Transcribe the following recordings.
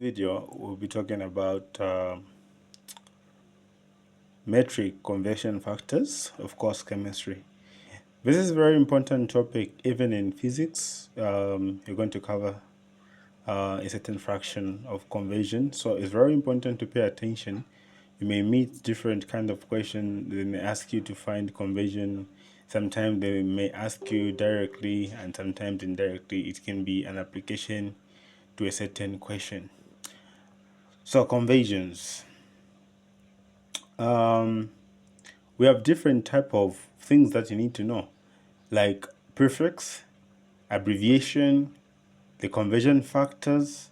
Video we'll be talking about metric conversion factors, of course chemistry. This is a very important topic. Even in physics, you're going to cover a certain fraction of conversion, so it's very important to pay attention. You may meet different kind of questions. They may ask you to find conversion. Sometimes they may ask you directly, and sometimes indirectly. It can be an application to a certain question. So conversions, we have different type of things that you need to know, like prefix, abbreviation, the conversion factors.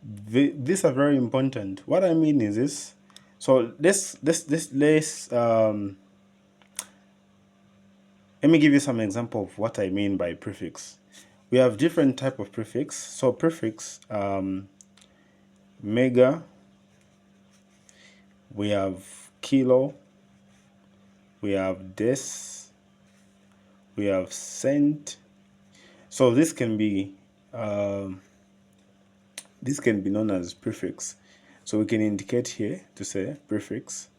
These are very important. What I mean is this. So let's let me give you some example of what I mean by prefix. We have different type of prefix. So prefix, mega, we have kilo, we have des, we have cent. So this can be known as prefix. So we can indicate here to say prefix.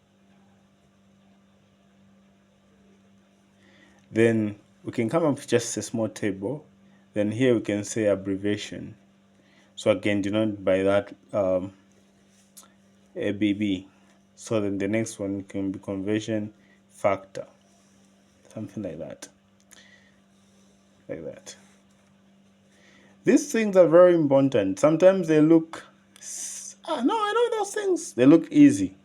Then we can come up with just a small table. Then here we can say abbreviation. So again, denoted by that ABB. So then the next one can be conversion factor, something like that. Like that. These things are very important. Sometimes they look, I know those things. They look easy.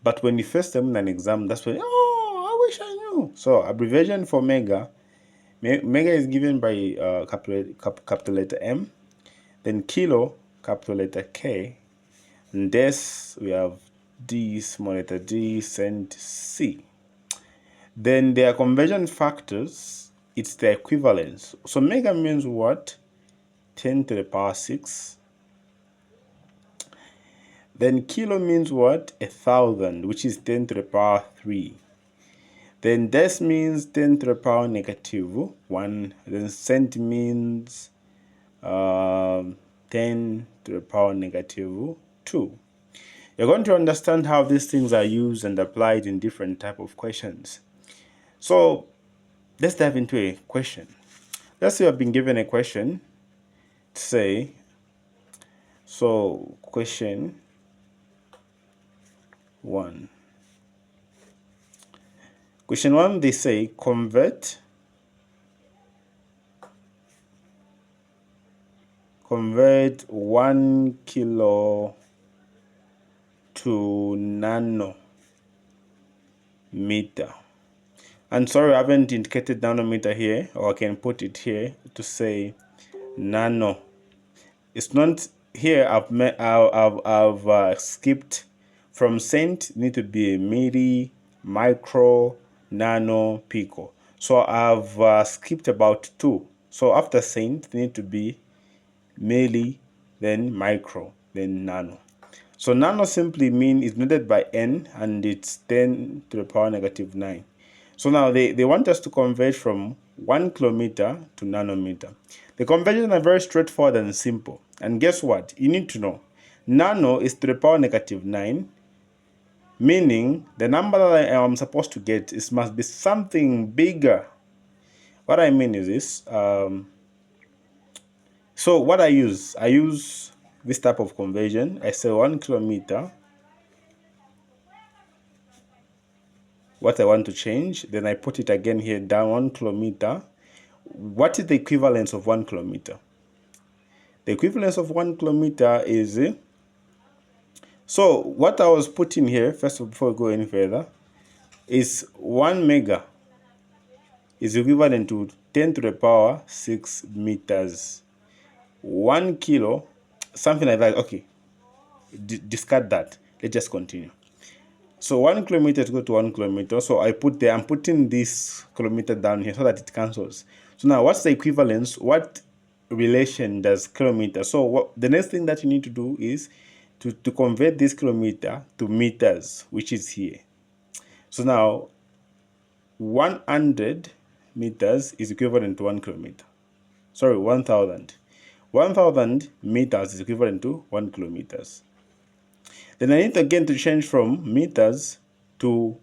But when you face them in an exam, that's when, I wish I knew. So abbreviation for mega. Mega is given by capital letter M. Then kilo, capital letter K. And des, we have D, small letter D, cent, C. Then their conversion factors, it's the equivalence. So mega means what? 10 to the power 6. Then kilo means what? 1,000, which is 10 to the power 3. Then des means 10 to the power negative 1. Then cent means 10 to the power negative 2. You're going to understand how these things are used and applied in different type of questions. So let's dive into a question. Let's say I've been given a question. Say, so question 1. Question 1, they say convert 1 kilo to nanometer. And sorry, I haven't indicated nanometer here, or I can put it here to say nano. It's not here. I've skipped from cent. Need to be milli, micro, nano, pico. So I've skipped about 2. So after cent, need to be milli, then micro, then nano. So nano simply mean is denoted by n, and it's 10 to the power negative 9. So now they want us to convert from 1 kilometer to nanometer. The conversions are very straightforward and simple. And guess what? You need to know. Nano is to the power negative 9, meaning the number that I am supposed to get must be something bigger. What I mean is this. So what I use this type of conversion. I say 1 kilometer. What I want to change, then I put it again here down 1 kilometer. What is the equivalence of 1 kilometer? The equivalence of 1 kilometer is, so what I was putting here, first of all, before we go any further, is 1 mega is equivalent to 10 to the power 6 meters. 1 kilo, something like that. Okay, discard that. Let's just continue. So 1 kilometer to go to 1 kilometer. So I'm putting this kilometer down here so that it cancels. So now what's the equivalence? What relation does kilometer? So the next thing that you need to do is to convert this kilometer to meters, which is here. So now 100 meters is equivalent to 1 kilometer. Sorry, 1,000. 1000 meters is equivalent to 1 kilometers. Then I need again to change from meters to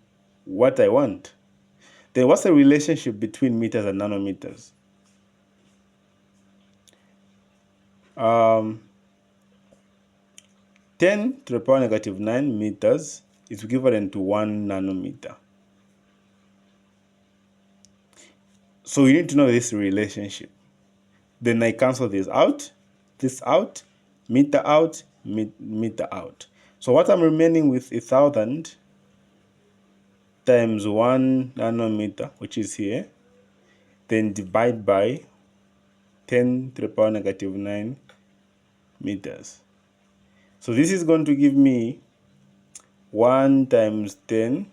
what I want. Then what's the relationship between meters and nanometers? 10 to the power negative 9 meters is equivalent to 1 nanometer. So you need to know this relationship. Then I cancel this out, meter out, meter out. So what I'm remaining with is 1000 times 1 nanometer, which is here, then divide by 10 to the power negative 9 meters. So this is going to give me 1 times 10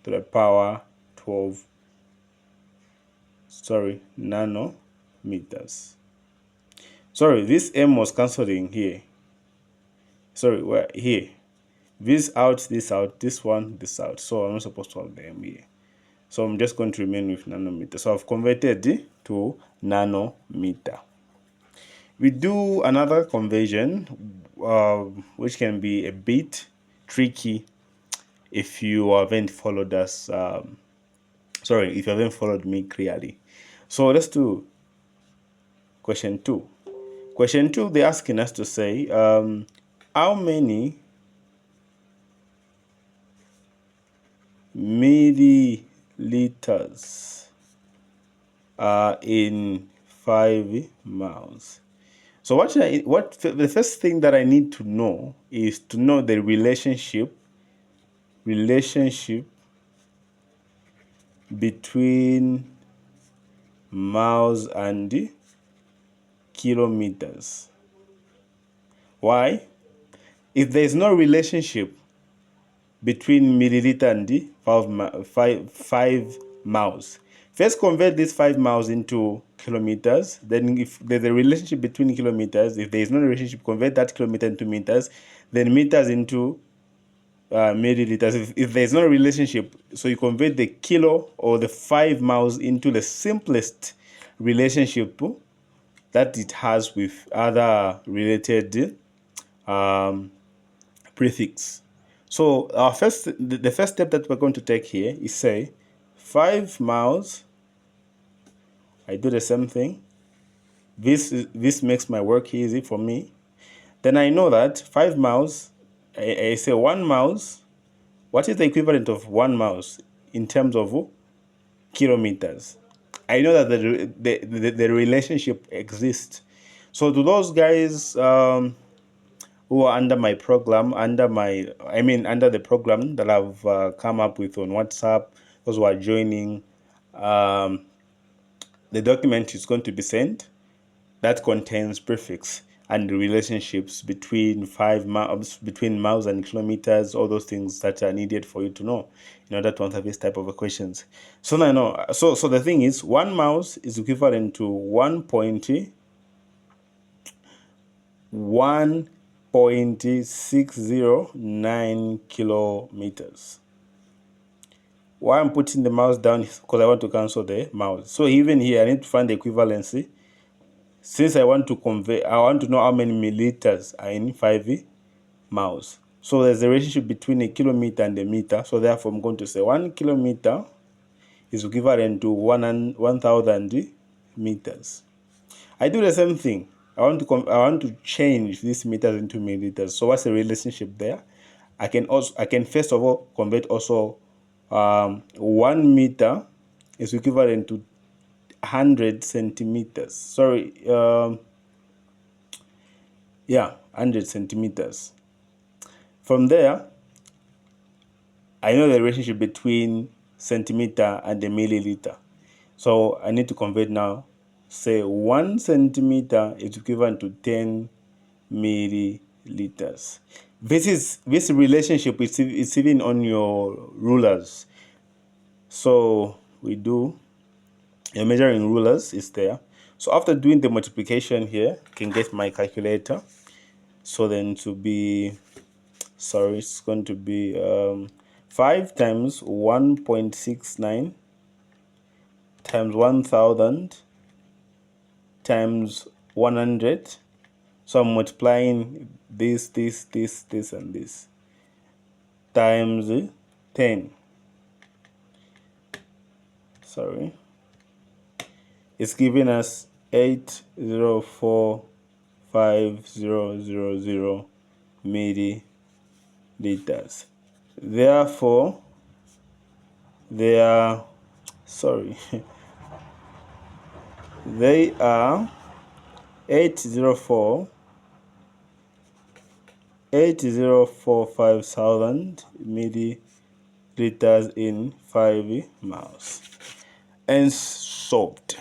to the power 12, nanometers. Sorry, this m was cancelling here. Sorry, where here. This out, this out, this one, this out. So I'm not supposed to have the m here. So I'm just going to remain with nanometer. So I've converted to nanometer. We do another conversion, which can be a bit tricky if you haven't followed us. If you haven't followed me clearly. So let's do question 2. Question 2, they're asking us to say, how many milliliters are in 5 miles? So the first thing that I need to know is to know the relationship between miles and kilometers. Why? If there is no relationship between milliliter and 5 miles, first convert these 5 miles into kilometers. Then if there's a relationship between kilometers, if there is no relationship, convert that kilometer into meters, then meters into milliliters. If there's no relationship, so you convert the kilo or the 5 miles into the simplest relationship that it has with other related prefix. So the first step that we're going to take here is say 5 miles. I do the same thing. This makes my work easy for me. Then I know that 5 miles, I say 1 miles. What is the equivalent of 1 miles in terms of kilometers? I know that the relationship exists. So to those guys who are under my program, under the program that I've come up with on WhatsApp, those who are joining, the document is going to be sent that contains prefix and relationships between miles and kilometers, all those things that are needed for you to know in order to answer this type of questions. So now I know. So the thing is, 1 mouse is equivalent to 1.609 kilometers. Why I'm putting the mouse down is because I want to cancel the mouse. So even here, I need to find the equivalency. Since I want to know how many milliliters are in 5 miles. So there's a relationship between a kilometer and a meter. So therefore, I'm going to say 1 kilometer is equivalent to 1,000 meters. I do the same thing. I want to change these meters into milliliters. So what's the relationship there? I can first of all convert also 1 meter is equivalent to 100 centimeters. 100 centimeters. From there, I know the relationship between centimeter and the milliliter. So I need to convert now. Say 1 centimeter is equivalent to 10 milliliters. This relationship is even on your rulers. So we do your measuring rulers is there. So after doing the multiplication here, I can get my calculator. So then it's going to be 5 times 1.69 times 1,000 times 100 So I'm multiplying this, and this times 10. Sorry. It's giving us 8045000 milliliters. Therefore, they are they are 8045,000 milliliters in 5 miles. And solved.